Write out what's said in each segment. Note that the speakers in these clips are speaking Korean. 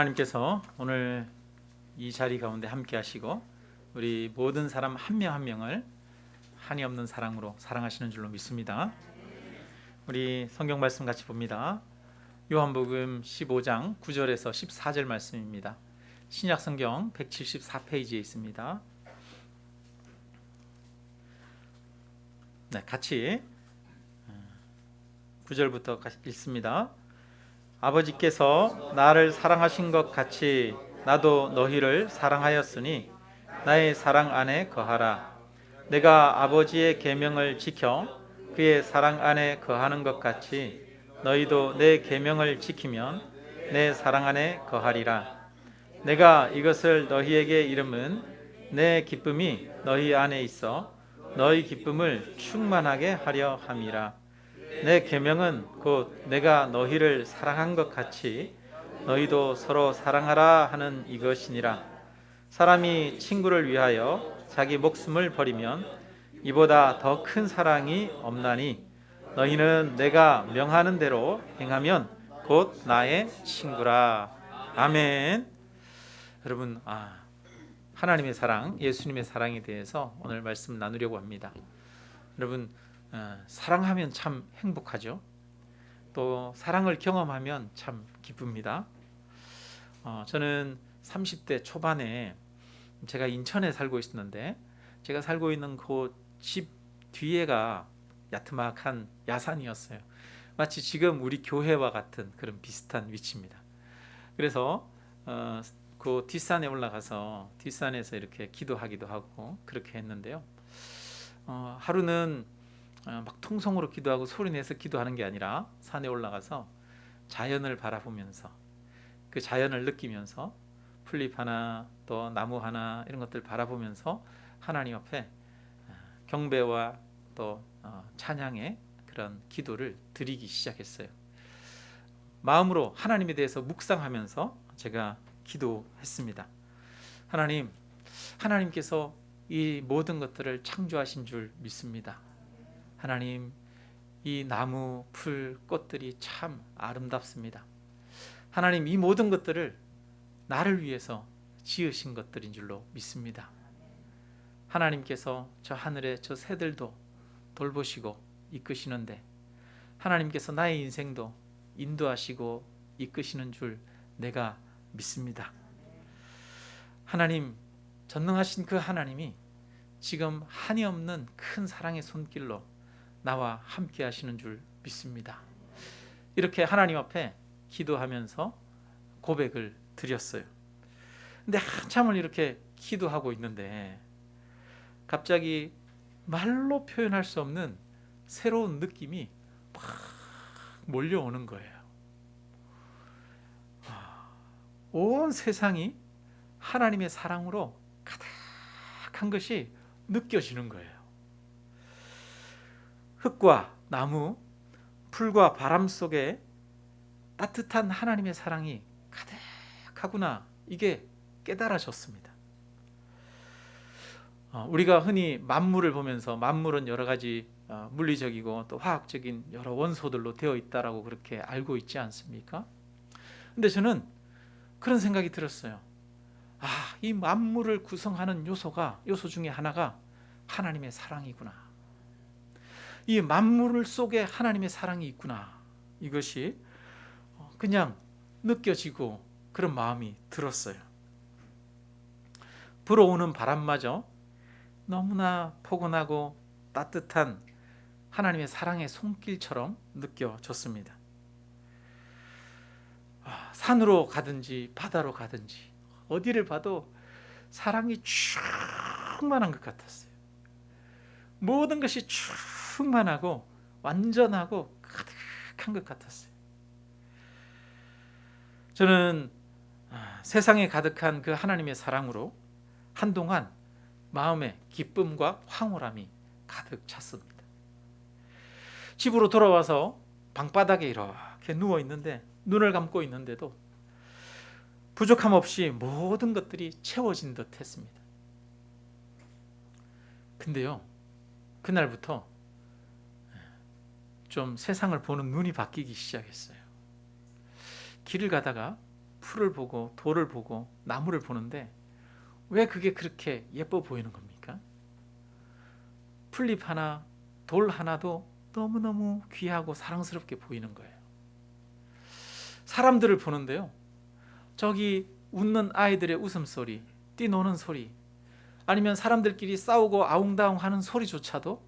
하나님께서 오늘 이 자리 가운데 함께 하시고 우리 모든 사람 한 명 한 명을 한이 없는 사랑으로 사랑하시는 줄로 믿습니다. 우리 성경 말씀 같이 봅니다. 요한복음 15장 9절에서 14절 말씀입니다. 신약 성경 174페이지에 있습니다. 네, 같이 9절부터 읽습니다. 아버지께서 나를 사랑하신 것 같이 나도 너희를 사랑하였으니 나의 사랑 안에 거하라. 내가 아버지의 계명을 지켜 그의 사랑 안에 거하는 것 같이 너희도 내 계명을 지키면 내 사랑 안에 거하리라. 내가 이것을 너희에게 이름은 내 기쁨이 너희 안에 있어 너희 기쁨을 충만하게 하려 함이라. 내 계명은 곧 내가 너희를 사랑한 것 같이 너희도 서로 사랑하라 하는 이것이니라. 사람이 친구를 위하여 자기 목숨을 버리면 이보다 더 큰 사랑이 없나니 너희는 내가 명하는 대로 행하면 곧 나의 친구라. 아멘. 여러분, 하나님의 사랑, 예수님의 사랑에 대해서 오늘 말씀 나누려고 합니다. 여러분, 사랑하면 참 행복하죠. 또 사랑을 경험하면 참 기쁩니다. 저는 30대 초반에 제가 인천에 살고 있었는데 제가 살고 있는 그 집 뒤에가 야트막한 야산이었어요. 마치 지금 우리 교회와 같은 그런 비슷한 위치입니다. 그래서 그 뒷산에 올라가서 뒷산에서 이렇게 기도하기도 하고 그렇게 했는데요. 하루는 막 통성으로 기도하고 소리내서 기도하는 게 아니라 산에 올라가서 자연을 바라보면서 그 자연을 느끼면서 풀잎 하나 또 나무 하나 이런 것들 바라보면서 하나님 앞에 경배와 또 찬양의 그런 기도를 드리기 시작했어요. 마음으로 하나님에 대해서 묵상하면서 제가 기도했습니다. 하나님께서 이 모든 것들을 창조하신 줄 믿습니다. 하나님, 이 나무, 풀, 꽃들이 참 아름답습니다. 하나님, 이 모든 것들을 나를 위해서 지으신 것들인 줄로 믿습니다. 하나님께서 저 하늘의 저 새들도 돌보시고 이끄시는데 하나님께서 나의 인생도 인도하시고 이끄시는 줄 내가 믿습니다. 하나님, 전능하신 그 하나님이 지금 한이 없는 큰 사랑의 손길로 나와 함께 하시는 줄 믿습니다. 이렇게 하나님 앞에 기도하면서 고백을 드렸어요. 근데 한참을 이렇게 기도하고 있는데 갑자기 말로 표현할 수 없는 새로운 느낌이 막 몰려오는 거예요. 온 세상이 하나님의 사랑으로 가득한 것이 느껴지는 거예요. 흙과 나무, 풀과 바람 속에 따뜻한 하나님의 사랑이 가득하구나, 이게 깨달아졌습니다. 우리가 흔히 만물을 보면서 만물은 여러 가지 물리적이고 또 화학적인 여러 원소들로 되어 있다라고 그렇게 알고 있지 않습니까? 근데 저는 그런 생각이 들었어요. 이 만물을 구성하는 요소 중에 하나가 하나님의 사랑이구나. 이 만물 속에 하나님의 사랑이 있구나. 이것이 그냥 느껴지고 그런 마음이 들었어요. 불어오는 바람마저 너무나 포근하고 따뜻한 하나님의 사랑의 손길처럼 느껴졌습니다. 산으로 가든지 바다로 가든지 어디를 봐도 사랑이 충만한 것 같았어요. 모든 것이 충만하고 완전하고 가득한 것 같았어요. 저는 세상에 가득한 그 하나님의 사랑으로 한동안 마음에 기쁨과 황홀함이 가득 찼습니다. 집으로 돌아와서 방바닥에 이렇게 누워 있는데 눈을 감고 있는데도 부족함 없이 모든 것들이 채워진 듯 했습니다. 근데요, 그날부터 좀 세상을 보는 눈이 바뀌기 시작했어요. 길을 가다가 풀을 보고 돌을 보고 나무를 보는데 왜 그게 그렇게 예뻐 보이는 겁니까? 풀잎 하나, 돌 하나도 너무너무 귀하고 사랑스럽게 보이는 거예요. 사람들을 보는데요, 저기 웃는 아이들의 웃음소리, 뛰노는 소리, 아니면 사람들끼리 싸우고 아웅다웅 하는 소리조차도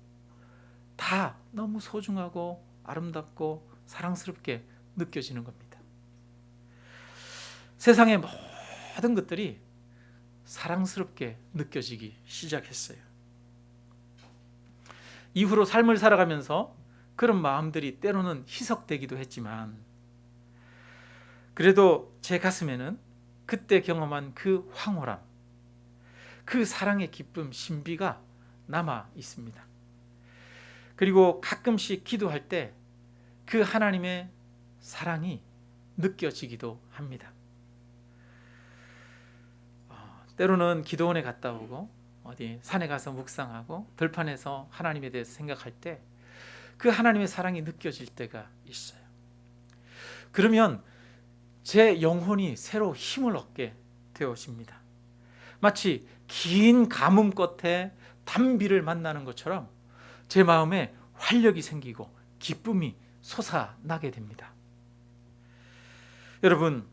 다 너무 소중하고 아름답고 사랑스럽게 느껴지는 겁니다. 세상의 모든 것들이 사랑스럽게 느껴지기 시작했어요. 이후로 삶을 살아가면서 그런 마음들이 때로는 희석되기도 했지만, 그래도 제 가슴에는 그때 경험한 그 황홀함, 그 사랑의 기쁨, 신비가 남아 있습니다. 그리고 가끔씩 기도할 때 그 하나님의 사랑이 느껴지기도 합니다. 때로는 기도원에 갔다 오고 어디 산에 가서 묵상하고 들판에서 하나님에 대해서 생각할 때 그 하나님의 사랑이 느껴질 때가 있어요. 그러면 제 영혼이 새로 힘을 얻게 되어집니다. 마치 긴 가뭄 끝에 단비를 만나는 것처럼 제 마음에 활력이 생기고 기쁨이 솟아나게 됩니다. 여러분,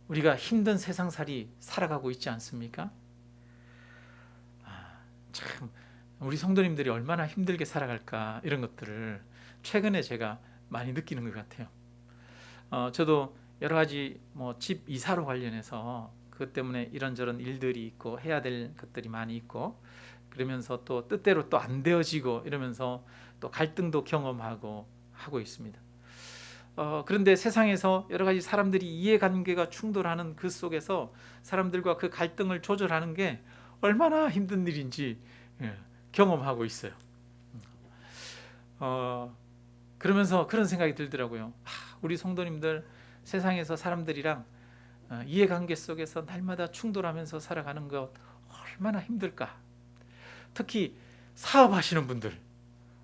우리가 힘든 세상살이 살아가고 있지 않습니까? 참 우리 성도님들이 얼마나 힘들게 살아갈까, 이런 것들을 최근에 제가 많이 느끼는 것 같아요. 저도 여러 가지 집 이사로 관련해서 그것 때문에 이런저런 일들이 있고 해야 될 것들이 많이 있고, 그러면서 또 뜻대로 또 안 되어지고 이러면서 또 갈등도 경험하고 하고 있습니다. 그런데 세상에서 여러 가지 사람들이 이해관계가 충돌하는 그 속에서 사람들과 그 갈등을 조절하는 게 얼마나 힘든 일인지 경험하고 있어요. 그러면서 그런 생각이 들더라고요. 우리 성도님들 세상에서 사람들이랑 이해관계 속에서 날마다 충돌하면서 살아가는 것 얼마나 힘들까. 특히 사업하시는 분들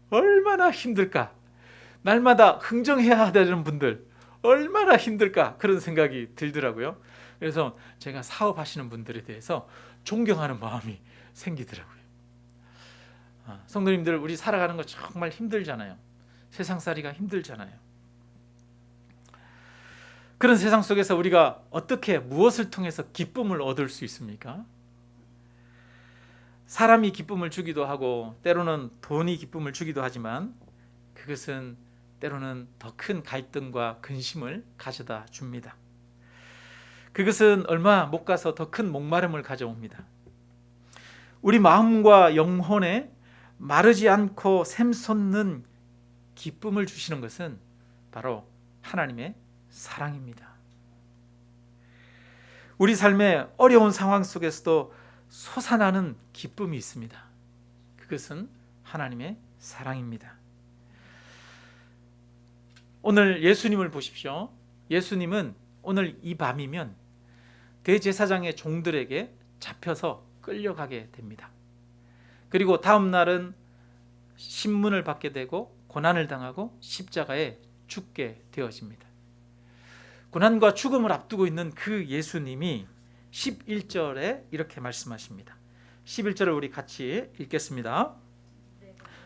얼마나 힘들까. 날마다 흥정해야 되는 분들 얼마나 힘들까, 그런 생각이 들더라고요. 그래서 제가 사업하시는 분들에 대해서 존경하는 마음이 생기더라고요. 성도님들, 우리 살아가는 거 정말 힘들잖아요. 세상살이가 힘들잖아요. 그런 세상 속에서 우리가 어떻게, 무엇을 통해서 기쁨을 얻을 수 있습니까? 사람이 기쁨을 주기도 하고 때로는 돈이 기쁨을 주기도 하지만 그것은 때로는 더 큰 갈등과 근심을 가져다 줍니다. 그것은 얼마 못 가서 더 큰 목마름을 가져옵니다. 우리 마음과 영혼에 마르지 않고 샘솟는 기쁨을 주시는 것은 바로 하나님의 사랑입니다. 우리 삶의 어려운 상황 속에서도 솟아나는 기쁨이 있습니다. 그것은 하나님의 사랑입니다. 오늘 예수님을 보십시오. 예수님은 오늘 이 밤이면 대제사장의 종들에게 잡혀서 끌려가게 됩니다. 그리고 다음 날은 신문을 받게 되고 고난을 당하고 십자가에 죽게 되어집니다. 고난과 죽음을 앞두고 있는 그 예수님이 11절에 이렇게 말씀하십니다. 11절을 우리 같이 읽겠습니다.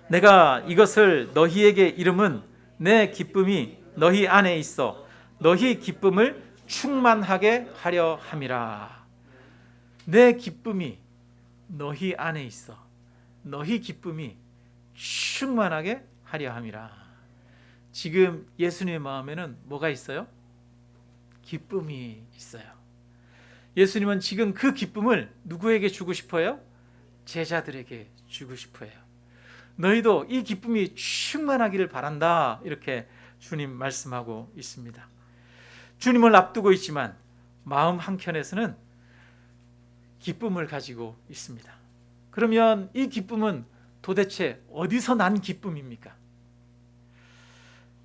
내가 이것을 너희에게 이름은 내 기쁨이 너희 안에 있어 너희 기쁨을 충만하게 하려 함이라. 내 기쁨이 너희 안에 있어 너희 기쁨이 충만하게 하려 함이라. 지금 예수님의 마음에는 뭐가 있어요? 기쁨이 있어요. 예수님은 지금 그 기쁨을 누구에게 주고 싶어요? 제자들에게 주고 싶어요. 너희도 이 기쁨이 충만하기를 바란다, 이렇게 주님 말씀하고 있습니다. 주님을 앞두고 있지만 마음 한켠에서는 기쁨을 가지고 있습니다. 그러면 이 기쁨은 도대체 어디서 난 기쁨입니까?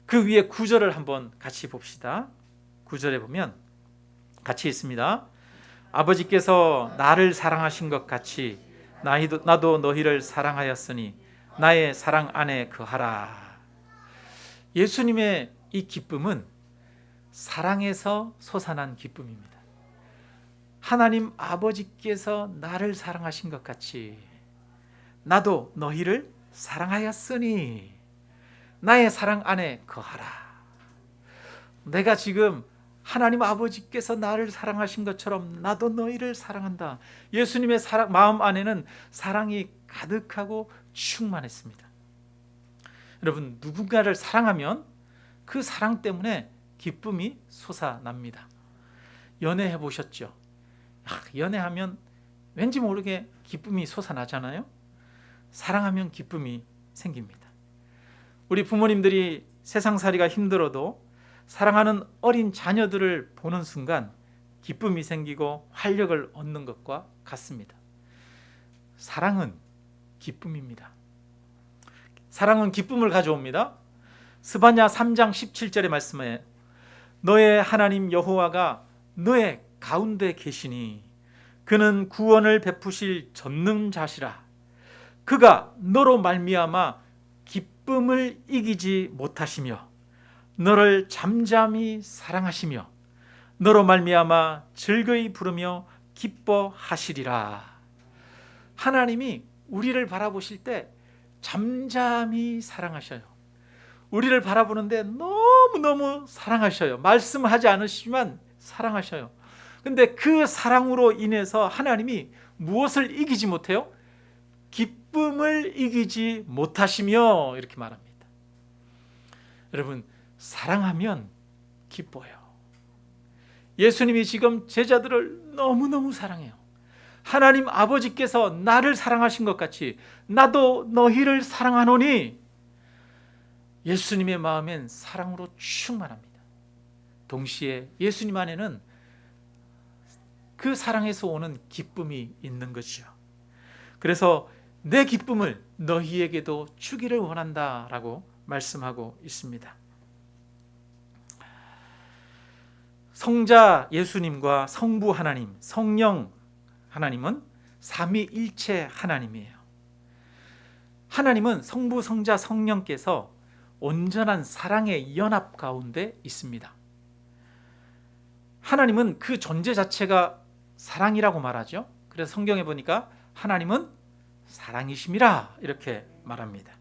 그 위에 9절을 한번 같이 봅시다. 9절에 보면 같이 있습니다. 아버지께서 나를 사랑하신 것 같이 나도 너희를 사랑하였으니 나의 사랑 안에 거하라. 예수님의 이 기쁨은 사랑에서 솟아난 기쁨입니다. 하나님 아버지께서 나를 사랑하신 것 같이 나도 너희를 사랑하였으니 나의 사랑 안에 거하라. 내가 지금 하나님 아버지께서 나를 사랑하신 것처럼 나도 너희를 사랑한다. 예수님의 마음 안에는 사랑이 가득하고 충만했습니다. 여러분, 누군가를 사랑하면 그 사랑 때문에 기쁨이 솟아납니다. 연애해 보셨죠? 연애하면 왠지 모르게 기쁨이 솟아나잖아요. 사랑하면 기쁨이 생깁니다. 우리 부모님들이 세상살이가 힘들어도 사랑하는 어린 자녀들을 보는 순간 기쁨이 생기고 활력을 얻는 것과 같습니다. 사랑은 기쁨입니다. 사랑은 기쁨을 가져옵니다. 스바냐 3장 17절의 말씀에 너의 하나님 여호와가 너의 가운데 계시니 그는 구원을 베푸실 전능자시라. 그가 너로 말미암아 기쁨을 이기지 못하시며 너를 잠잠히 사랑하시며 너로 말미암아 즐거이 부르며 기뻐하시리라. 하나님이 우리를 바라보실 때 잠잠히 사랑하셔요. 우리를 바라보는데 너무너무 사랑하셔요. 말씀하지 않으시지만 사랑하셔요. 근데 그 사랑으로 인해서 하나님이 무엇을 이기지 못해요? 기쁨을 이기지 못하시며 이렇게 말합니다. 여러분, 사랑하면 기뻐요. 예수님이 지금 제자들을 너무너무 사랑해요. 하나님 아버지께서 나를 사랑하신 것 같이 나도 너희를 사랑하노니 예수님의 마음엔 사랑으로 충만합니다. 동시에 예수님 안에는 그 사랑에서 오는 기쁨이 있는 것이죠. 그래서 내 기쁨을 너희에게도 주기를 원한다라고 말씀하고 있습니다. 성자 예수님과 성부 하나님, 성령 하나님은 삼위일체 하나님이에요. 하나님은 성부, 성자, 성령께서 온전한 사랑의 연합 가운데 있습니다. 하나님은 그 존재 자체가 사랑이라고 말하죠. 그래서 성경에 보니까 하나님은 사랑이심이라 이렇게 말합니다.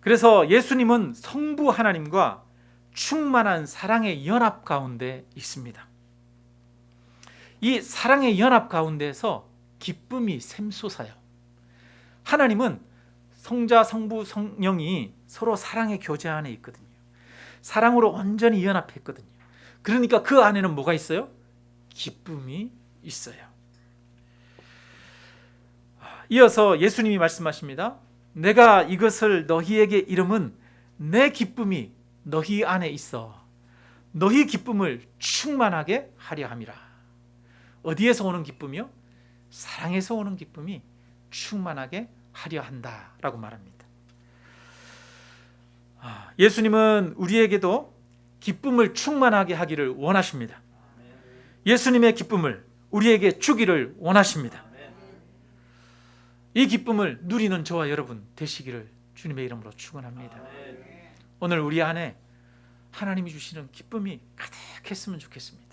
그래서 예수님은 성부 하나님과 충만한 사랑의 연합 가운데 있습니다. 이 사랑의 연합 가운데서 기쁨이 샘솟아요. 하나님은 성자, 성부, 성령이 서로 사랑의 교제 안에 있거든요. 사랑으로 온전히 연합했거든요. 그러니까 그 안에는 뭐가 있어요? 기쁨이 있어요. 이어서 예수님이 말씀하십니다. 내가 이것을 너희에게 이름은 내 기쁨이 너희 안에 있어 너희 기쁨을 충만하게 하려 함이라. 어디에서 오는 기쁨이요? 사랑에서 오는 기쁨이 충만하게 하려 한다라고 말합니다. 예수님은 우리에게도 기쁨을 충만하게 하기를 원하십니다. 예수님의 기쁨을 우리에게 주기를 원하십니다. 이 기쁨을 누리는 저와 여러분 되시기를 주님의 이름으로 축원합니다. 오늘 우리 안에 하나님이 주시는 기쁨이 가득했으면 좋겠습니다.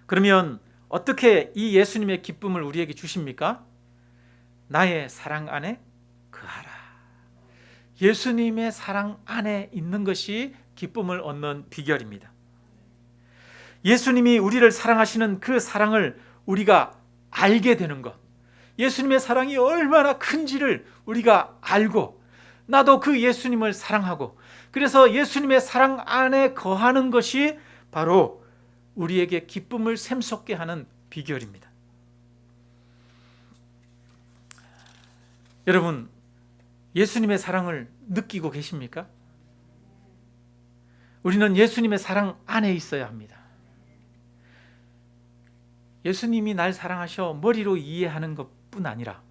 그러면 어떻게 이 예수님의 기쁨을 우리에게 주십니까? 나의 사랑 안에 거하라. 예수님의 사랑 안에 있는 것이 기쁨을 얻는 비결입니다. 예수님이 우리를 사랑하시는 그 사랑을 우리가 알게 되는 것, 예수님의 사랑이 얼마나 큰지를 우리가 알고 나도 그 예수님을 사랑하고 그래서 예수님의 사랑 안에 거하는 것이 바로 우리에게 기쁨을 샘솟게 하는 비결입니다. 여러분, 예수님의 사랑을 느끼고 계십니까? 우리는 예수님의 사랑 안에 있어야 합니다. 예수님이 날 사랑하셔 머리로 이해하는 것뿐 아니라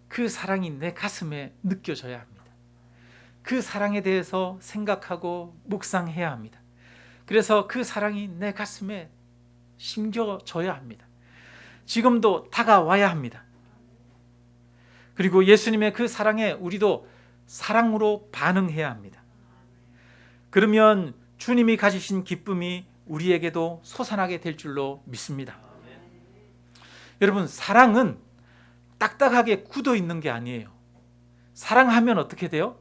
그 사랑이 내 가슴에 느껴져야 합니다. 그 사랑에 대해서 생각하고 묵상해야 합니다. 그래서 그 사랑이 내 가슴에 심겨져야 합니다. 지금도 다가와야 합니다. 그리고 예수님의 그 사랑에 우리도 사랑으로 반응해야 합니다. 그러면 주님이 가지신 기쁨이 우리에게도 솟아나게 될 줄로 믿습니다. 여러분, 사랑은 딱딱하게 굳어 있는 게 아니에요. 사랑하면 어떻게 돼요?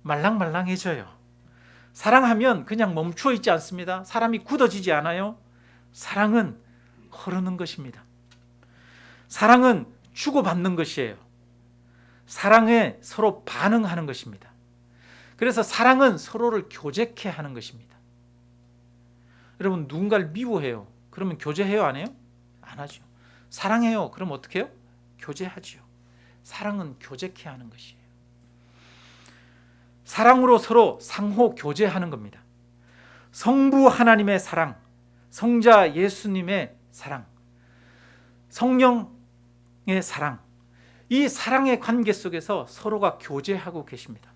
말랑말랑해져요. 사랑하면 그냥 멈추어 있지 않습니다. 사람이 굳어지지 않아요. 사랑은 흐르는 것입니다. 사랑은 주고받는 것이에요. 사랑에 서로 반응하는 것입니다. 그래서 사랑은 서로를 교제케 하는 것입니다. 여러분, 누군가를 미워해요. 그러면 교제해요, 안 해요? 안 하죠. 사랑해요. 그럼 어떻게 해요? 교제하죠. 사랑은 교제케 하는 것이에요. 사랑으로 서로 상호 교제하는 겁니다. 성부 하나님의 사랑, 성자 예수님의 사랑, 성령의 사랑, 이 사랑의 관계 속에서 서로가 교제하고 계십니다.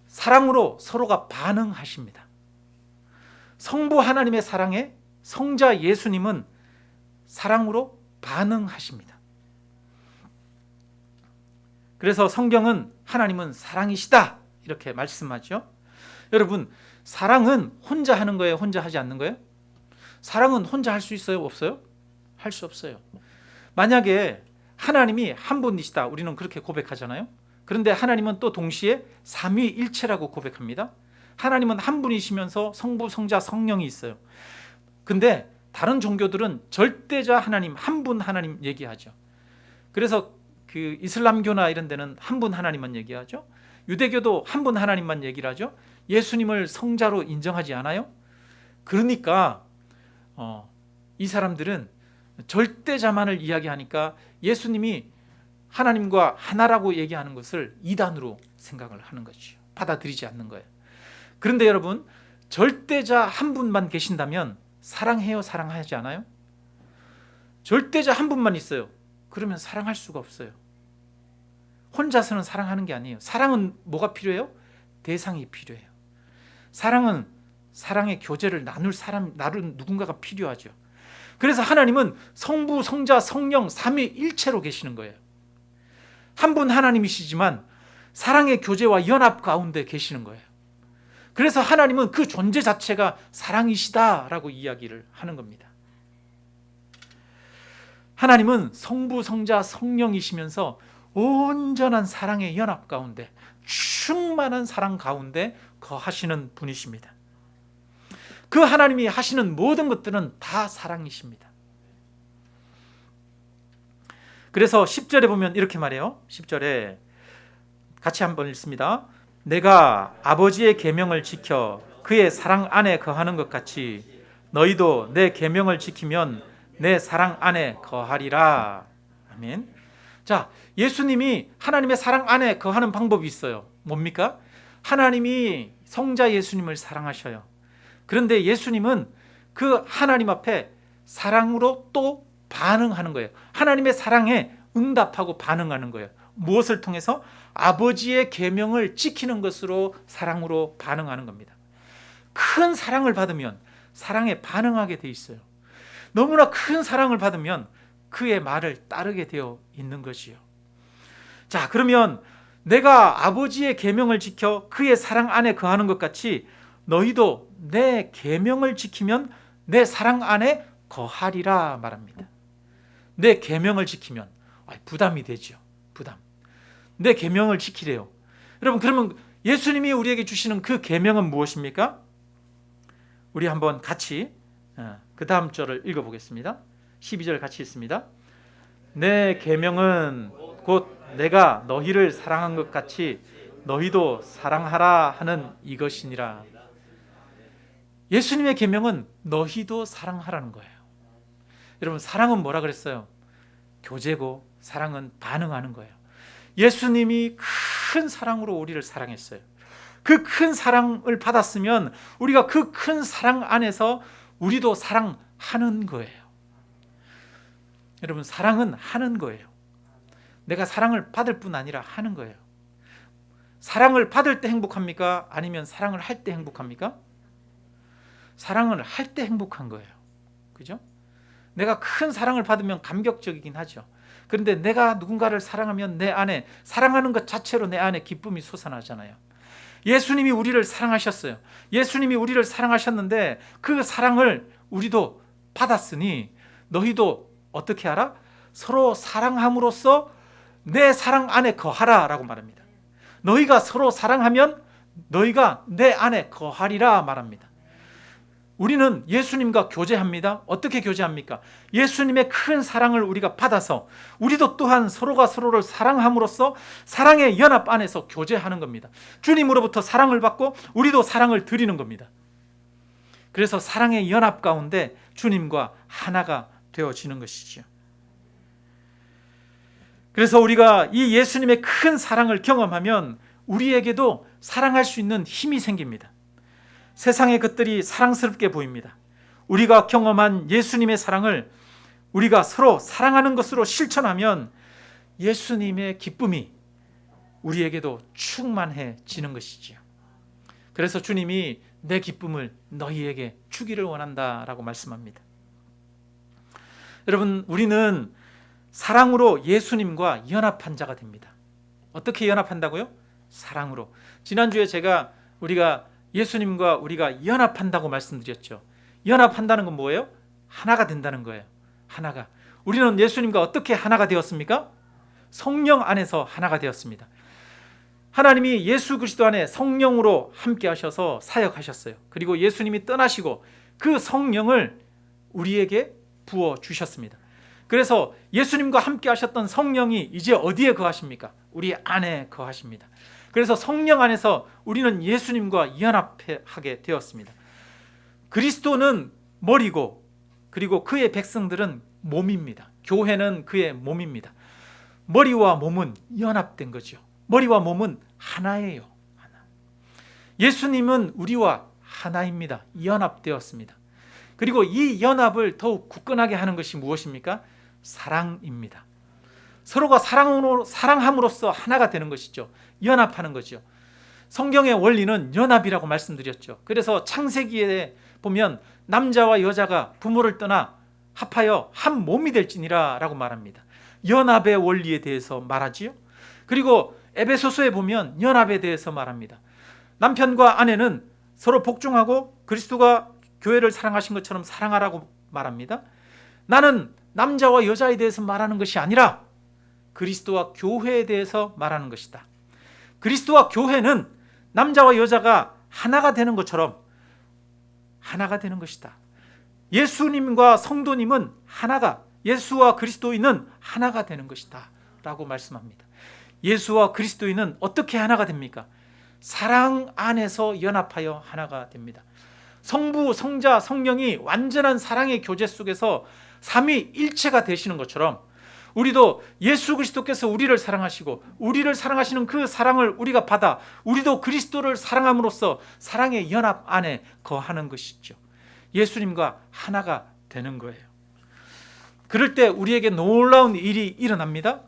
사랑으로 서로가 반응하십니다. 성부 하나님의 사랑에 성자 예수님은 사랑으로 반응하십니다. 그래서 성경은 하나님은 사랑이시다 이렇게 말씀하죠. 여러분, 사랑은 혼자 하는 거예요? 혼자 하지 않는 거예요? 사랑은 혼자 할 수 있어요? 없어요? 할 수 없어요. 만약에 하나님이 한 분이시다, 우리는 그렇게 고백하잖아요. 그런데 하나님은 또 동시에 삼위일체라고 고백합니다. 하나님은 한 분이시면서 성부, 성자, 성령이 있어요. 근데 다른 종교들은 절대자 하나님, 한 분 하나님 얘기하죠. 그래서 그 이슬람교나 이런 데는 한 분 하나님만 얘기하죠. 유대교도 한 분 하나님만 얘기를 하죠. 예수님을 성자로 인정하지 않아요. 그러니까 이 사람들은 절대자만을 이야기하니까 예수님이 하나님과 하나라고 얘기하는 것을 이단으로 생각을 하는 것이죠. 받아들이지 않는 거예요. 그런데 여러분, 절대자 한 분만 계신다면 사랑해요, 사랑하지 않아요? 절대자 한 분만 있어요. 그러면 사랑할 수가 없어요. 혼자서는 사랑하는 게 아니에요. 사랑은 뭐가 필요해요? 대상이 필요해요. 사랑은 사랑의 교제를 나눌 누군가가 필요하죠. 그래서 하나님은 성부, 성자, 성령 삼위일체로 계시는 거예요. 한 분 하나님이시지만 사랑의 교제와 연합 가운데 계시는 거예요. 그래서 하나님은 그 존재 자체가 사랑이시다라고 이야기를 하는 겁니다. 하나님은 성부, 성자, 성령이시면서 온전한 사랑의 연합 가운데, 충만한 사랑 가운데 거하시는 분이십니다. 그 하나님이 하시는 모든 것들은 다 사랑이십니다. 그래서 10절에 보면 이렇게 말해요. 10절에 같이 한번 읽습니다. 내가 아버지의 계명을 지켜 그의 사랑 안에 거하는 것 같이 너희도 내 계명을 지키면 내 사랑 안에 거하리라. 아멘. 자, 예수님이 하나님의 사랑 안에 거하는 방법이 있어요. 뭡니까? 하나님이 성자 예수님을 사랑하셔요. 그런데 예수님은 그 하나님 앞에 사랑으로 또 반응하는 거예요. 하나님의 사랑에 응답하고 반응하는 거예요. 무엇을 통해서? 아버지의 계명을 지키는 것으로 사랑으로 반응하는 겁니다. 큰 사랑을 받으면 사랑에 반응하게 돼 있어요. 너무나 큰 사랑을 받으면 그의 말을 따르게 되어 있는 것이요. 자, 그러면 내가 아버지의 계명을 지켜 그의 사랑 안에 거하는 것 같이 너희도 내 계명을 지키면 내 사랑 안에 거하리라 말합니다. 내 계명을 지키면 부담이 되죠. 부담. 내 계명을 지키래요. 여러분, 그러면 예수님이 우리에게 주시는 그 계명은 무엇입니까? 우리 한번 같이 그 다음 절을 읽어보겠습니다. 12절 같이 읽습니다. 내 계명은 곧 내가 너희를 사랑한 것 같이 너희도 사랑하라 하는 이것이니라. 예수님의 계명은 너희도 사랑하라는 거예요. 여러분, 사랑은 뭐라 그랬어요? 교제고 사랑은 반응하는 거예요. 예수님이 큰 사랑으로 우리를 사랑했어요. 그 큰 사랑을 받았으면 우리가 그 큰 사랑 안에서 우리도 사랑하는 거예요. 여러분, 사랑은 하는 거예요. 내가 사랑을 받을 뿐 아니라 하는 거예요. 사랑을 받을 때 행복합니까? 아니면 사랑을 할 때 행복합니까? 사랑을 할 때 행복한 거예요. 그죠? 내가 큰 사랑을 받으면 감격적이긴 하죠. 그런데 내가 누군가를 사랑하면 내 안에, 사랑하는 것 자체로 내 안에 기쁨이 솟아나잖아요. 예수님이 우리를 사랑하셨어요. 예수님이 우리를 사랑하셨는데 그 사랑을 우리도 받았으니 너희도 어떻게 하라? 서로 사랑함으로써 내 사랑 안에 거하라 라고 말합니다. 너희가 서로 사랑하면 너희가 내 안에 거하리라 말합니다. 우리는 예수님과 교제합니다. 어떻게 교제합니까? 예수님의 큰 사랑을 우리가 받아서 우리도 또한 서로가 서로를 사랑함으로써 사랑의 연합 안에서 교제하는 겁니다. 주님으로부터 사랑을 받고 우리도 사랑을 드리는 겁니다. 그래서 사랑의 연합 가운데 주님과 하나가 되어지는 것이죠. 그래서 우리가 이 예수님의 큰 사랑을 경험하면 우리에게도 사랑할 수 있는 힘이 생깁니다. 세상의 것들이 사랑스럽게 보입니다. 우리가 경험한 예수님의 사랑을 우리가 서로 사랑하는 것으로 실천하면 예수님의 기쁨이 우리에게도 충만해지는 것이지요. 그래서 주님이 내 기쁨을 너희에게 주기를 원한다라고 말씀합니다. 여러분, 우리는 사랑으로 예수님과 연합한 자가 됩니다. 어떻게 연합한다고요? 사랑으로. 지난주에 우리가 예수님과 우리가 연합한다고 말씀드렸죠. 연합한다는 건 뭐예요? 하나가 된다는 거예요. 하나가. 우리는 예수님과 어떻게 하나가 되었습니까? 성령 안에서 하나가 되었습니다. 하나님이 예수 그리스도 안에 성령으로 함께 하셔서 사역하셨어요. 그리고 예수님이 떠나시고 그 성령을 우리에게 부어 주셨습니다. 그래서 예수님과 함께 하셨던 성령이 이제 어디에 거하십니까? 우리 안에 거하십니다. 그래서 성령 안에서 우리는 예수님과 연합하게 되었습니다. 그리스도는 머리고 그리고 그의 백성들은 몸입니다. 교회는 그의 몸입니다. 머리와 몸은 연합된 거죠. 머리와 몸은 하나예요. 하나. 예수님은 우리와 하나입니다. 연합되었습니다. 그리고 이 연합을 더욱 굳건하게 하는 것이 무엇입니까? 사랑입니다. 서로가 사랑함으로써 하나가 되는 것이죠. 연합하는 거죠. 성경의 원리는 연합이라고 말씀드렸죠. 그래서 창세기에 보면 남자와 여자가 부모를 떠나 합하여 한 몸이 될지니라 라고 말합니다. 연합의 원리에 대해서 말하지요. 그리고 에베소서에 보면 연합에 대해서 말합니다. 남편과 아내는 서로 복종하고 그리스도가 교회를 사랑하신 것처럼 사랑하라고 말합니다. 나는 남자와 여자에 대해서 말하는 것이 아니라 그리스도와 교회에 대해서 말하는 것이다. 그리스도와 교회는 남자와 여자가 하나가 되는 것처럼 하나가 되는 것이다. 예수님과 성도님은 하나가, 예수와 그리스도인은 하나가 되는 것이다 라고 말씀합니다. 예수와 그리스도인은 어떻게 하나가 됩니까? 사랑 안에서 연합하여 하나가 됩니다. 성부, 성자, 성령이 완전한 사랑의 교제 속에서 삼위일체가 되시는 것처럼 우리도 예수 그리스도께서 우리를 사랑하시고 우리를 사랑하시는 그 사랑을 우리가 받아 우리도 그리스도를 사랑함으로써 사랑의 연합 안에 거하는 것이죠. 예수님과 하나가 되는 거예요. 그럴 때 우리에게 놀라운 일이 일어납니다.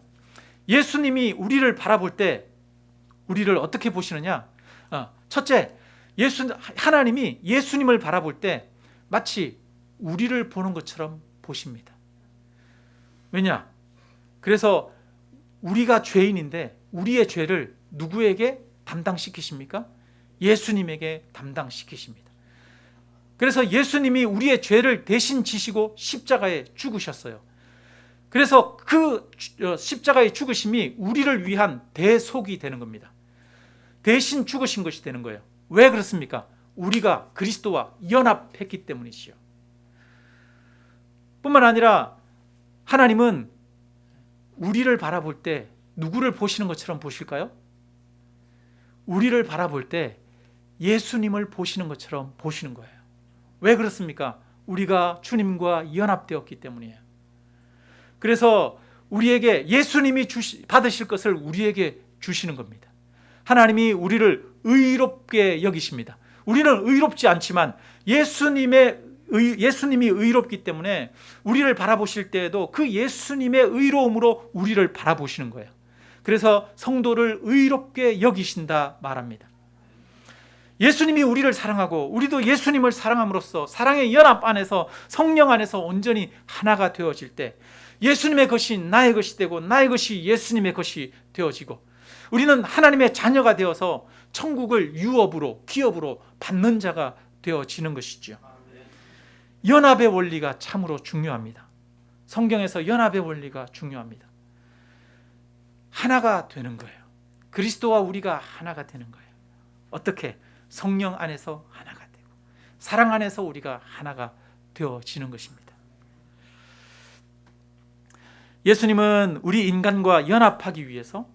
예수님이 우리를 바라볼 때 우리를 어떻게 보시느냐? 첫째, 하나님이 예수님을 바라볼 때 마치 우리를 보는 것처럼 보십니다. 왜냐? 그래서 우리가 죄인인데 우리의 죄를 누구에게 담당시키십니까? 예수님에게 담당시키십니다. 그래서 예수님이 우리의 죄를 대신 지시고 십자가에 죽으셨어요. 그래서 그 십자가의 죽으심이 우리를 위한 대속이 되는 겁니다. 대신 죽으신 것이 되는 거예요. 왜 그렇습니까? 우리가 그리스도와 연합했기 때문이지요. 뿐만 아니라 하나님은 우리를 바라볼 때 누구를 보시는 것처럼 보실까요? 우리를 바라볼 때 예수님을 보시는 것처럼 보시는 거예요. 왜 그렇습니까? 우리가 주님과 연합되었기 때문이에요. 그래서 우리에게 예수님이 받으실 것을 우리에게 주시는 겁니다. 하나님이 우리를 의롭게 여기십니다. 우리는 의롭지 않지만 예수님이 의롭기 때문에 우리를 바라보실 때에도 그 예수님의 의로움으로 우리를 바라보시는 거예요. 그래서 성도를 의롭게 여기신다 말합니다. 예수님이 우리를 사랑하고 우리도 예수님을 사랑함으로써 사랑의 연합 안에서 성령 안에서 온전히 하나가 되어질 때 예수님의 것이 나의 것이 되고 나의 것이 예수님의 것이 되어지고 우리는 하나님의 자녀가 되어서 천국을 유업으로, 기업으로 받는 자가 되어지는 것이죠. 연합의 원리가 참으로 중요합니다. 성경에서 연합의 원리가 중요합니다. 하나가 되는 거예요. 그리스도와 우리가 하나가 되는 거예요. 어떻게? 성령 안에서 하나가 되고 사랑 안에서 우리가 하나가 되어지는 것입니다. 예수님은 우리 인간과 연합하기 위해서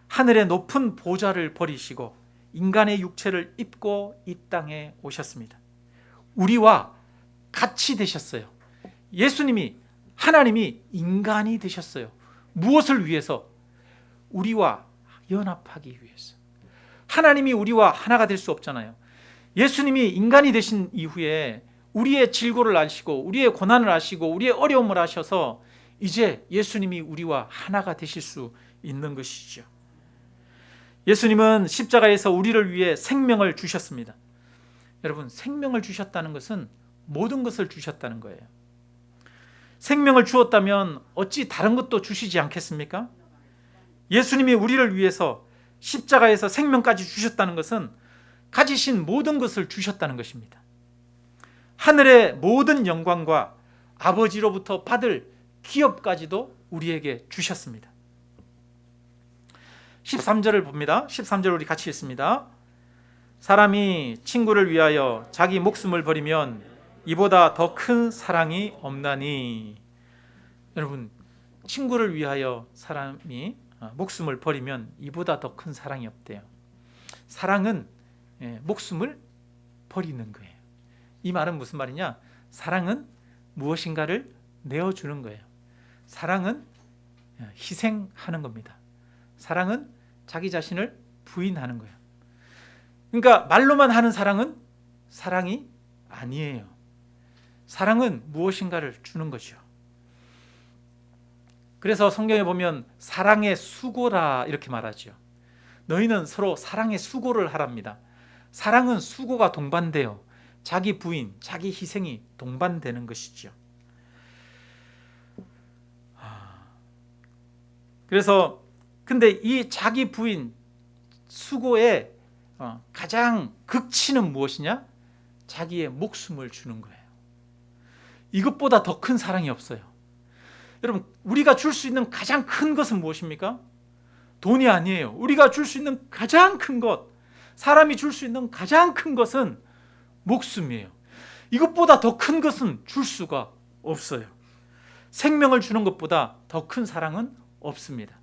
하늘의 높은 보좌를 버리시고 인간의 육체를 입고 이 땅에 오셨습니다. 우리와 같이 되셨어요. 예수님이, 하나님이 인간이 되셨어요. 무엇을 위해서? 우리와 연합하기 위해서. 하나님이 우리와 하나가 될 수 없잖아요. 예수님이 인간이 되신 이후에 우리의 질고를 아시고 우리의 고난을 아시고 우리의 어려움을 아셔서 이제 예수님이 우리와 하나가 되실 수 있는 것이죠. 예수님은 십자가에서 우리를 위해 생명을 주셨습니다. 여러분, 생명을 주셨다는 것은 모든 것을 주셨다는 거예요. 생명을 주었다면 어찌 다른 것도 주시지 않겠습니까? 예수님이 우리를 위해서 십자가에서 생명까지 주셨다는 것은 가지신 모든 것을 주셨다는 것입니다. 하늘의 모든 영광과 아버지로부터 받을 기업까지도 우리에게 주셨습니다. 13절을 봅니다. 13절 우리 같이 읽습니다. 사람이 친구를 위하여 자기 목숨을 버리면 이보다 더 큰 사랑이 없나니. 여러분, 친구를 위하여 사람이 목숨을 버리면 이보다 더 큰 사랑이 없대요. 사랑은 목숨을 버리는 거예요. 이 말은 무슨 말이냐? 사랑은 무엇인가를 내어주는 거예요. 사랑은 희생하는 겁니다. 사랑은 자기 자신을 부인하는 거예요. 그러니까 말로만 하는 사랑은 사랑이 아니에요. 사랑은 무엇인가를 주는 것이요. 그래서 성경에 보면 사랑의 수고라 이렇게 말하죠. 너희는 서로 사랑의 수고를 하랍니다. 사랑은 수고가 동반돼요. 자기 부인, 자기 희생이 동반되는 것이죠. 그래서 근데 이 자기 부인 수고의 가장 극치는 무엇이냐? 자기의 목숨을 주는 거예요. 이것보다 더 큰 사랑이 없어요. 여러분, 우리가 줄 수 있는 가장 큰 것은 무엇입니까? 돈이 아니에요. 우리가 줄 수 있는 가장 큰 것, 사람이 줄 수 있는 가장 큰 것은 목숨이에요. 이것보다 더 큰 것은 줄 수가 없어요. 생명을 주는 것보다 더 큰 사랑은 없습니다.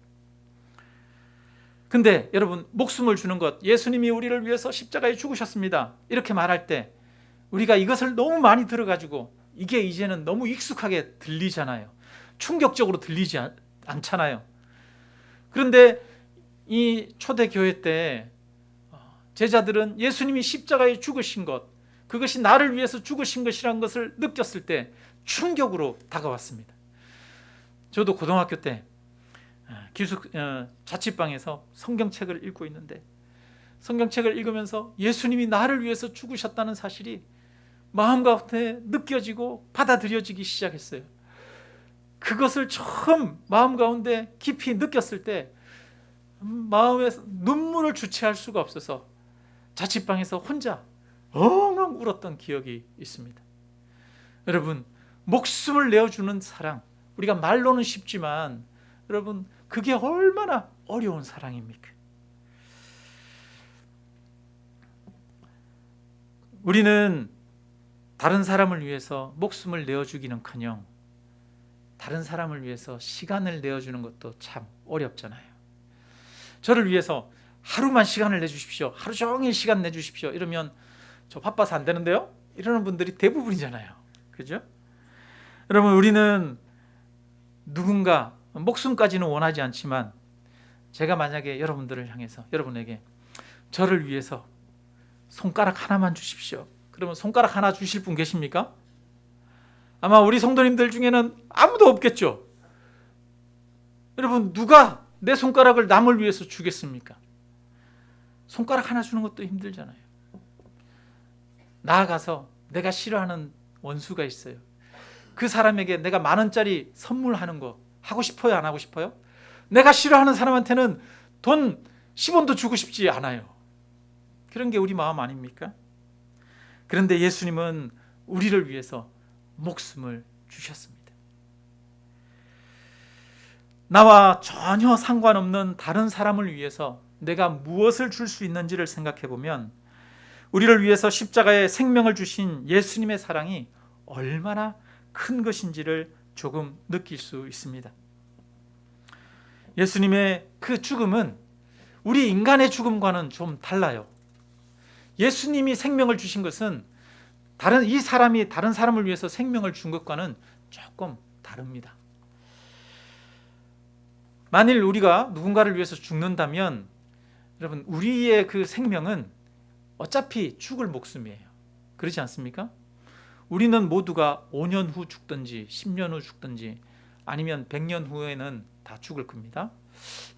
근데 여러분, 목숨을 주는 것, 예수님이 우리를 위해서 십자가에 죽으셨습니다, 이렇게 말할 때 우리가 이것을 너무 많이 들어가지고 이게 이제는 너무 익숙하게 들리잖아요. 충격적으로 들리지 않잖아요. 그런데 이 초대교회 때 제자들은 예수님이 십자가에 죽으신 것, 그것이 나를 위해서 죽으신 것이라는 것을 느꼈을 때 충격으로 다가왔습니다. 저도 고등학교 때 자취방에서 성경책을 읽고 있는데 성경책을 읽으면서 예수님이 나를 위해서 죽으셨다는 사실이 마음 가운데 느껴지고 받아들여지기 시작했어요. 그것을 처음 마음 가운데 깊이 느꼈을 때 마음에서 눈물을 주체할 수가 없어서 자취방에서 혼자 엉엉 울었던 기억이 있습니다. 여러분, 목숨을 내어주는 사랑, 우리가 말로는 쉽지만 여러분, 그게 얼마나 어려운 사랑입니까? 우리는 다른 사람을 위해서 목숨을 내어주기는커녕 다른 사람을 위해서 시간을 내어주는 것도 참 어렵잖아요. 저를 위해서 하루만 시간을 내주십시오, 하루 종일 시간 내주십시오, 이러면 저 바빠서 안 되는데요? 이러는 분들이 대부분이잖아요. 그죠? 여러분, 우리는 누군가 목숨까지는 원하지 않지만 제가 만약에 여러분들을 향해서 여러분에게 저를 위해서 손가락 하나만 주십시오, 그러면 손가락 하나 주실 분 계십니까? 아마 우리 성도님들 중에는 아무도 없겠죠. 여러분, 누가 내 손가락을 남을 위해서 주겠습니까? 손가락 하나 주는 것도 힘들잖아요. 나아가서 내가 싫어하는 원수가 있어요. 그 사람에게 내가 10,000원짜리 선물하는 거 하고 싶어요, 안 하고 싶어요? 내가 싫어하는 사람한테는 돈 10원도 주고 싶지 않아요. 그런 게 우리 마음 아닙니까? 그런데 예수님은 우리를 위해서 목숨을 주셨습니다. 나와 전혀 상관없는 다른 사람을 위해서 내가 무엇을 줄 수 있는지를 생각해 보면 우리를 위해서 십자가에 생명을 주신 예수님의 사랑이 얼마나 큰 것인지를 조금 느낄 수 있습니다. 예수님의 그 죽음은 우리 인간의 죽음과는 좀 달라요. 예수님이 생명을 주신 것은 이 사람이 다른 사람을 위해서 생명을 준 것과는 조금 다릅니다. 만일 우리가 누군가를 위해서 죽는다면 여러분, 우리의 그 생명은 어차피 죽을 목숨이에요. 그렇지 않습니까? 우리는 모두가 5년 후 죽든지 10년 후 죽든지 아니면 100년 후에는 다 죽을 겁니다.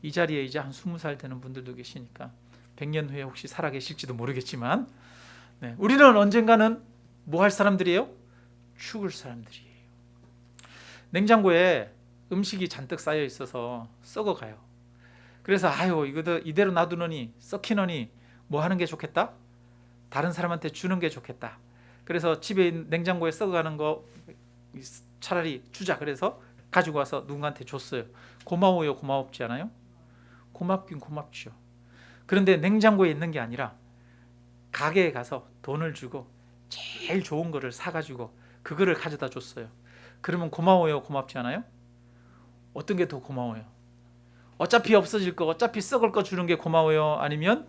이 자리에 이제 한 20살 되는 분들도 계시니까 100년 후에 혹시 살아계실지도 모르겠지만, 네, 우리는 언젠가는 뭐 할 사람들이에요? 죽을 사람들이에요. 냉장고에 음식이 잔뜩 쌓여 있어서 썩어가요. 그래서 이거 이대로 놔두느니 썩히느니 뭐 하는 게 좋겠다? 다른 사람한테 주는 게 좋겠다. 그래서 집에 있는 냉장고에 썩어가는 거 차라리 주자. 그래서 가지고 와서 누군가한테 줬어요. 고마워요, 고마웠지 않아요? 고맙긴 고맙죠. 그런데 냉장고에 있는 게 아니라 가게에 가서 돈을 주고 제일 좋은 거를 사가지고 그거를 가져다 줬어요. 그러면 고마워요, 고맙지 않아요? 어떤 게 더 고마워요? 어차피 없어질 거, 어차피 썩을 거 주는 게 고마워요? 아니면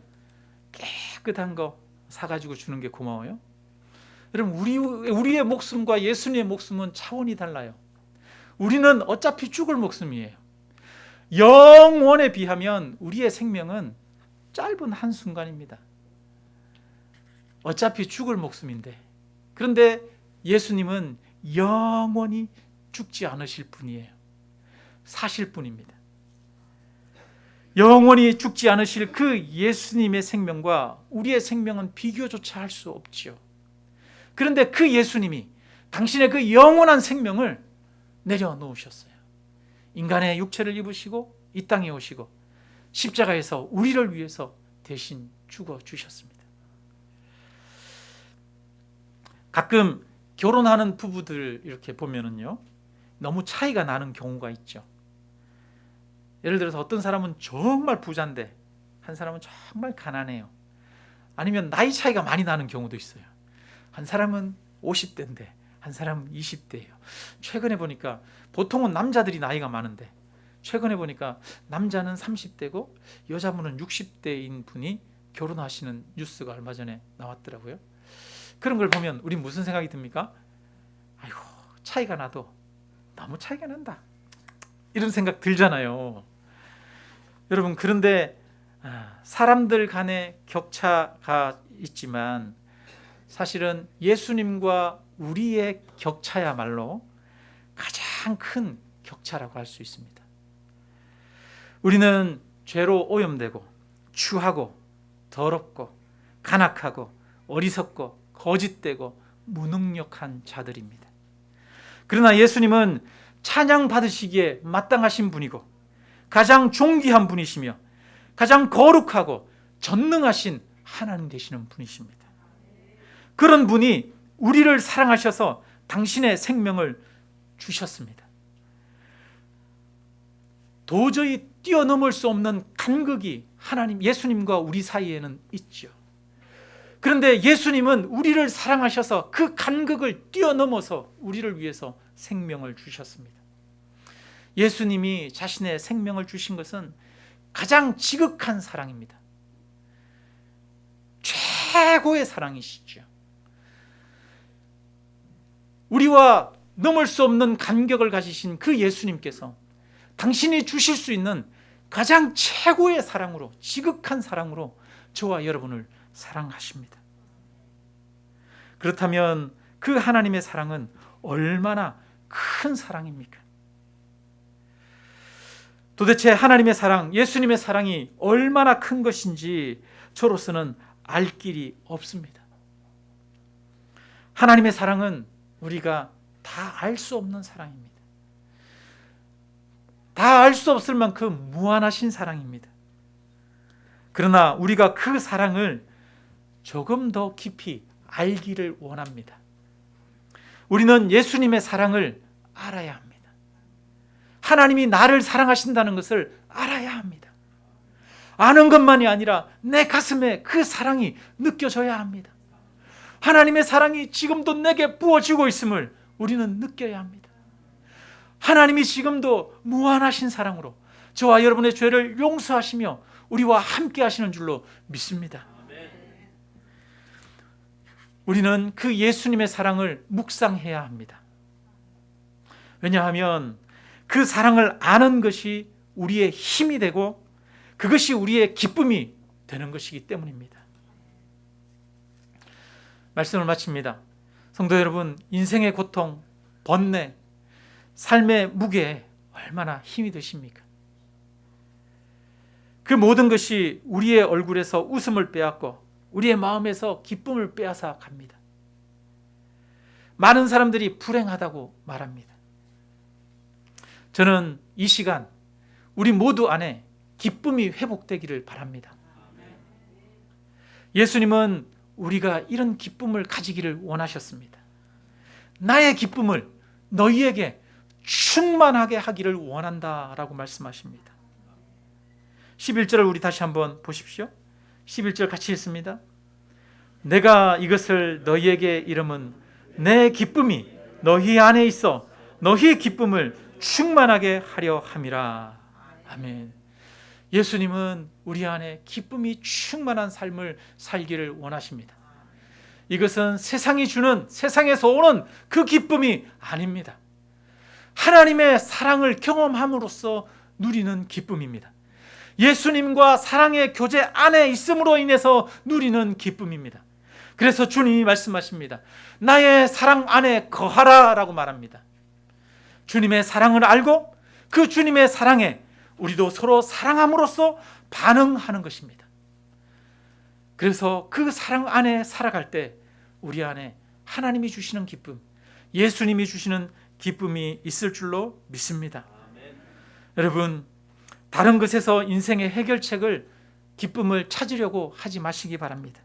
깨끗한 거 사가지고 주는 게 고마워요? 여러분, 우리의 목숨과 예수님의 목숨은 차원이 달라요. 우리는 어차피 죽을 목숨이에요. 영원에 비하면 우리의 생명은 짧은 한순간입니다. 어차피 죽을 목숨인데, 그런데 예수님은 영원히 죽지 않으실 분이에요. 사실 분입니다. 영원히 죽지 않으실 그 예수님의 생명과 우리의 생명은 비교조차 할 수 없지요. 그런데 그 예수님이 당신의 그 영원한 생명을 내려놓으셨어요. 인간의 육체를 입으시고 이 땅에 오시고 십자가에서 우리를 위해서 대신 죽어 주셨습니다. 가끔 결혼하는 부부들 이렇게 보면은요, 너무 차이가 나는 경우가 있죠. 예를 들어서 어떤 사람은 정말 부자인데 한 사람은 정말 가난해요. 아니면 나이 차이가 많이 나는 경우도 있어요. 한 사람은 50대인데 한 사람은 20대예요. 최근에 보니까 보통은 남자들이 나이가 많은데 최근에 보니까 남자는 30대고 여자분은 60대인 분이 결혼하시는 뉴스가 얼마 전에 나왔더라고요. 그런 걸 보면 우린 무슨 생각이 듭니까? 아이고, 차이가 나도 너무 차이가 난다, 이런 생각 들잖아요. 여러분, 그런데 사람들 간의 격차가 있지만 사실은 예수님과 우리의 격차야말로 가장 큰 격차라고 할 수 있습니다. 우리는 죄로 오염되고 추하고 더럽고 간악하고 어리석고 거짓되고 무능력한 자들입니다. 그러나 예수님은 찬양 받으시기에 마땅하신 분이고 가장 존귀한 분이시며 가장 거룩하고 전능하신 하나님 되시는 분이십니다. 그런 분이 우리를 사랑하셔서 당신의 생명을 주셨습니다. 도저히 뛰어넘을 수 없는 간극이 예수님과 우리 사이에는 있죠. 그런데 예수님은 우리를 사랑하셔서 그 간극을 뛰어넘어서 우리를 위해서 생명을 주셨습니다. 예수님이 자신의 생명을 주신 것은 가장 지극한 사랑입니다. 최고의 사랑이시죠. 우리와 넘을 수 없는 간격을 가지신 그 예수님께서 당신이 주실 수 있는 가장 최고의 사랑으로, 지극한 사랑으로 저와 여러분을 사랑하십니다. 그렇다면 그 하나님의 사랑은 얼마나 큰 사랑입니까? 도대체 하나님의 사랑, 예수님의 사랑이 얼마나 큰 것인지 저로서는 알 길이 없습니다. 하나님의 사랑은 우리가 다 알 수 없는 사랑입니다. 다 알 수 없을 만큼 무한하신 사랑입니다. 그러나 우리가 그 사랑을 조금 더 깊이 알기를 원합니다. 우리는 예수님의 사랑을 알아야 합니다. 하나님이 나를 사랑하신다는 것을 알아야 합니다. 아는 것만이 아니라 내 가슴에 그 사랑이 느껴져야 합니다. 하나님의 사랑이 지금도 내게 부어지고 있음을 우리는 느껴야 합니다. 하나님이 지금도 무한하신 사랑으로 저와 여러분의 죄를 용서하시며 우리와 함께 하시는 줄로 믿습니다. 우리는 그 예수님의 사랑을 묵상해야 합니다. 왜냐하면 그 사랑을 아는 것이 우리의 힘이 되고 그것이 우리의 기쁨이 되는 것이기 때문입니다. 말씀을 마칩니다. 성도 여러분, 인생의 고통, 번뇌, 삶의 무게에 얼마나 힘이 드십니까? 그 모든 것이 우리의 얼굴에서 웃음을 빼앗고 우리의 마음에서 기쁨을 빼앗아 갑니다. 많은 사람들이 불행하다고 말합니다. 저는 이 시간 우리 모두 안에 기쁨이 회복되기를 바랍니다. 예수님은 우리가 이런 기쁨을 가지기를 원하셨습니다. 나의 기쁨을 너희에게 충만하게 하기를 원한다라고 말씀하십니다. 11절을 우리 다시 한번 보십시오. 11절 같이 읽습니다. 내가 이것을 너희에게 이름은 내 기쁨이 너희 안에 있어 너희의 기쁨을 충만하게 하려 함이라. 아멘. 예수님은 우리 안에 기쁨이 충만한 삶을 살기를 원하십니다. 이것은 세상이 주는, 세상에서 오는 그 기쁨이 아닙니다. 하나님의 사랑을 경험함으로써 누리는 기쁨입니다. 예수님과 사랑의 교제 안에 있음으로 인해서 누리는 기쁨입니다. 그래서 주님이 말씀하십니다. 나의 사랑 안에 거하라 라고 말합니다. 주님의 사랑을 알고 그 주님의 사랑에 우리도 서로 사랑함으로써 반응하는 것입니다. 그래서 그 사랑 안에 살아갈 때 우리 안에 하나님이 주시는 기쁨, 예수님이 주시는 기쁨이 있을 줄로 믿습니다. 여러분, 다른 것에서 인생의 해결책을, 기쁨을 찾으려고 하지 마시기 바랍니다.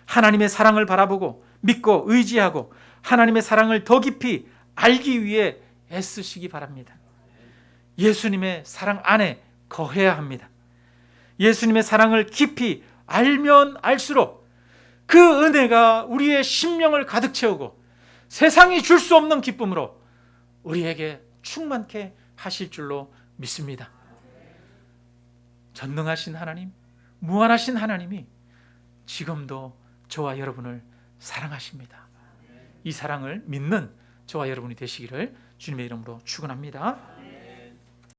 하나님의 사랑을 바라보고 믿고 의지하고 하나님의 사랑을 더 깊이 알기 위해 애쓰시기 바랍니다. 예수님의 사랑 안에 거해야 합니다. 예수님의 사랑을 깊이 알면 알수록 그 은혜가 우리의 심령을 가득 채우고 세상이 줄 수 없는 기쁨으로 우리에게 충만케 하실 줄로 믿습니다. 전능하신 하나님, 무한하신 하나님이 지금도 저와 여러분을 사랑하십니다. 이 사랑을 믿는 저와 여러분이 되시기를 주님의 이름으로 축원합니다.